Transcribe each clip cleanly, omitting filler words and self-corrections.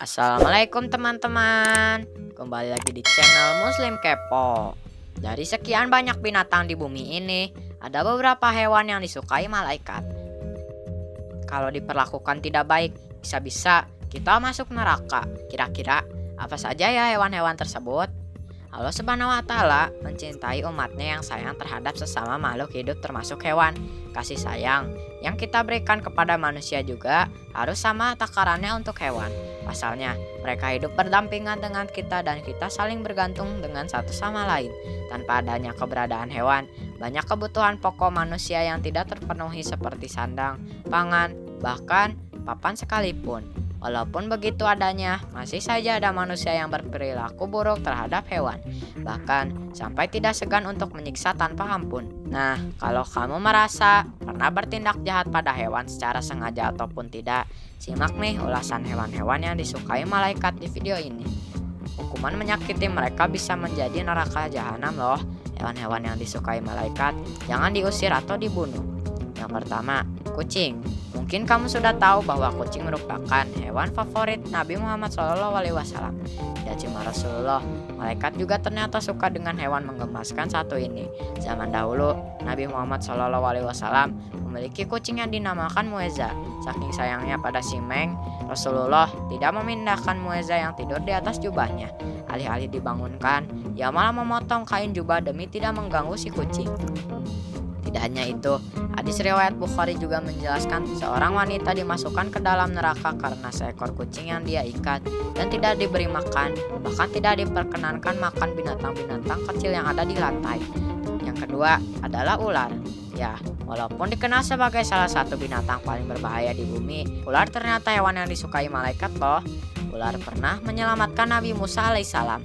Assalamualaikum teman-teman. Kembali lagi di channel Muslim Kepo. Dari sekian banyak binatang di bumi ini, ada beberapa hewan yang disukai malaikat. Kalau diperlakukan tidak baik, bisa-bisa kita masuk neraka. Kira-kira apa saja ya hewan-hewan tersebut? Allah Subhanahu wa Ta'ala mencintai umatnya yang sayang terhadap sesama makhluk hidup termasuk hewan. Kasih sayang yang kita berikan kepada manusia juga harus sama takarannya untuk hewan. Pasalnya, mereka hidup berdampingan dengan kita dan kita saling bergantung dengan satu sama lain. Tanpa adanya keberadaan hewan, banyak kebutuhan pokok manusia yang tidak terpenuhi seperti sandang, pangan, bahkan papan sekalipun. Walaupun begitu adanya, masih saja ada manusia yang berperilaku buruk terhadap hewan. Bahkan sampai tidak segan untuk menyiksa tanpa ampun. Nah, kalau kamu merasa pernah bertindak jahat pada hewan secara sengaja ataupun tidak, simak nih ulasan hewan-hewan yang disukai malaikat di video ini. Hukuman menyakiti mereka bisa menjadi neraka jahanam loh. Hewan-hewan yang disukai malaikat jangan diusir atau dibunuh. Yang pertama, kucing. Mungkin kamu sudah tahu bahwa kucing merupakan hewan favorit Nabi Muhammad SAW. Tidak cuma Rasulullah, malaikat juga ternyata suka dengan hewan menggemaskan satu ini. Zaman dahulu, Nabi Muhammad SAW memiliki kucing yang dinamakan Muezza. Saking sayangnya pada si Meng, Rasulullah tidak memindahkan Muezza yang tidur di atas jubahnya. Alih-alih dibangunkan, ia malah memotong kain jubah demi tidak mengganggu si kucing. Tidak hanya itu, hadis riwayat Bukhari juga menjelaskan seorang wanita dimasukkan ke dalam neraka karena seekor kucing yang dia ikat dan tidak diberi makan, bahkan tidak diperkenankan makan binatang-binatang kecil yang ada di lantai. Yang kedua adalah ular. Ya, walaupun dikenal sebagai salah satu binatang paling berbahaya di bumi, ular ternyata hewan yang disukai malaikat loh. Ular pernah menyelamatkan Nabi Musa alaihissalam.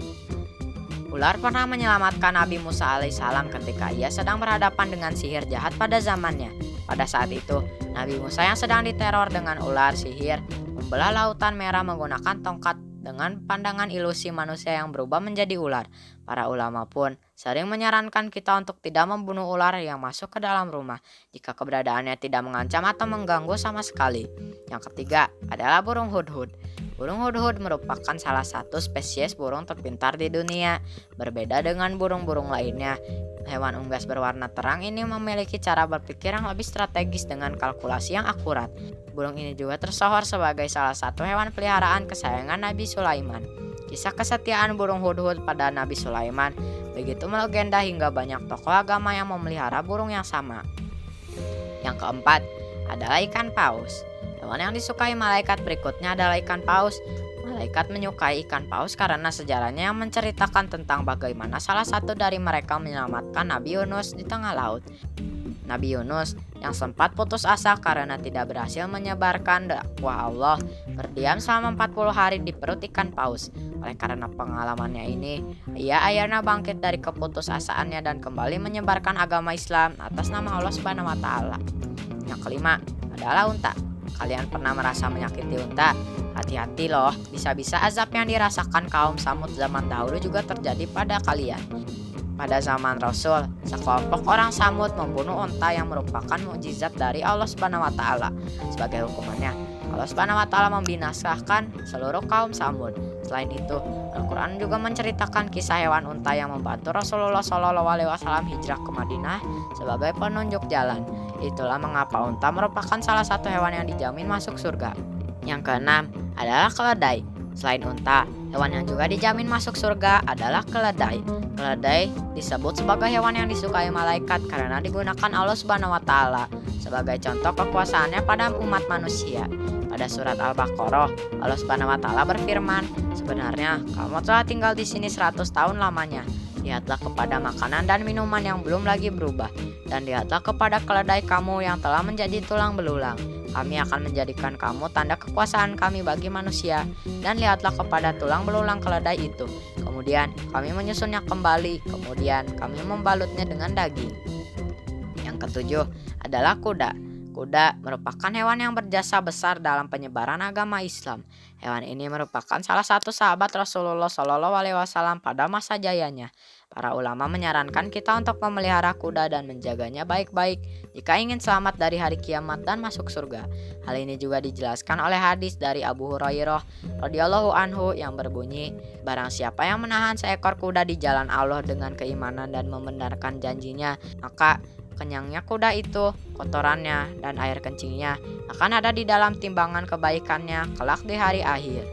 Ular pernah menyelamatkan Nabi Musa alaihissalam ketika ia sedang berhadapan dengan sihir jahat pada zamannya. Pada saat itu, Nabi Musa yang sedang diteror dengan ular sihir membelah lautan merah menggunakan tongkat dengan pandangan ilusi manusia yang berubah menjadi ular. Para ulama pun sering menyarankan kita untuk tidak membunuh ular yang masuk ke dalam rumah jika keberadaannya tidak mengancam atau mengganggu sama sekali. Yang ketiga adalah burung hudhud. Burung hudhud merupakan salah satu spesies burung terpintar di dunia. Berbeda dengan burung-burung lainnya, hewan unggas berwarna terang ini memiliki cara berpikir yang lebih strategis dengan kalkulasi yang akurat. Burung ini juga tersohor sebagai salah satu hewan peliharaan kesayangan Nabi Sulaiman. Kisah kesetiaan burung hudhud pada Nabi Sulaiman begitu melegenda hingga banyak tokoh agama yang memelihara burung yang sama. Yang keempat adalah ikan paus. Hewan yang disukai malaikat berikutnya adalah ikan paus. Malaikat menyukai ikan paus karena sejarahnya yang menceritakan tentang bagaimana salah satu dari mereka menyelamatkan Nabi Yunus di tengah laut. Nabi Yunus yang sempat putus asa karena tidak berhasil menyebarkan dakwah Allah berdiam selama 40 hari di perut ikan paus. Oleh karena pengalamannya ini, ia akhirnya bangkit dari keputusasaannya dan kembali menyebarkan agama Islam atas nama Allah Subhanahu wa Ta'ala. Yang kelima adalah unta. Kalian pernah merasa menyakiti unta? Hati-hati loh, bisa-bisa azab yang dirasakan kaum Samud zaman dahulu juga terjadi pada kalian. Pada zaman Rasul, sekelompok orang Samud membunuh unta yang merupakan mukjizat dari Allah Subhanahu wa Ta'ala. Sebagai hukumannya, Allah Subhanahu wa Ta'ala membinasakan seluruh kaum Samud. Selain itu, Al-Quran juga menceritakan kisah hewan unta yang membantu Rasulullah SAW hijrah ke Madinah sebagai penunjuk jalan. Itulah mengapa unta merupakan salah satu hewan yang dijamin masuk surga. Yang keenam adalah keledai. Selain unta, hewan yang juga dijamin masuk surga adalah keledai. Keledai disebut sebagai hewan yang disukai malaikat karena digunakan Allah Subhanahu wa Ta'ala sebagai contoh kekuasaannya pada umat manusia. Pada surat Al-Baqarah, Allah Subhanahu wa Ta'ala berfirman, "Sebenarnya kamu telah tinggal di sini 100 tahun lamanya. Lihatlah kepada makanan dan minuman yang belum lagi berubah, dan lihatlah kepada keledai kamu yang telah menjadi tulang belulang. Kami akan menjadikan kamu tanda kekuasaan kami bagi manusia, dan lihatlah kepada tulang belulang keledai itu. Kemudian kami menyusunnya kembali, kemudian kami membalutnya dengan daging." Yang ketujuh adalah kuda. Kuda merupakan hewan yang berjasa besar dalam penyebaran agama Islam. Hewan ini merupakan salah satu sahabat Rasulullah Shallallahu Alaihi Wasallam pada masa jayanya. Para ulama menyarankan kita untuk memelihara kuda dan menjaganya baik-baik jika ingin selamat dari hari kiamat dan masuk surga. Hal ini juga dijelaskan oleh hadis dari Abu Hurairah radhiyallahu anhu yang berbunyi, barang siapa yang menahan seekor kuda di jalan Allah dengan keimanan dan membenarkan janjinya, maka kenyangnya kuda itu, kotorannya, dan air kencingnya akan ada di dalam timbangan kebaikannya kelak di hari akhir.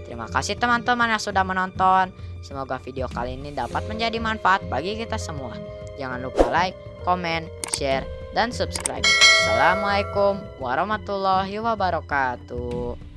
Terima kasih teman-teman yang sudah menonton. Semoga video kali ini dapat menjadi manfaat bagi kita semua. Jangan lupa like, komen, share, dan subscribe. Assalamualaikum warahmatullahi wabarakatuh.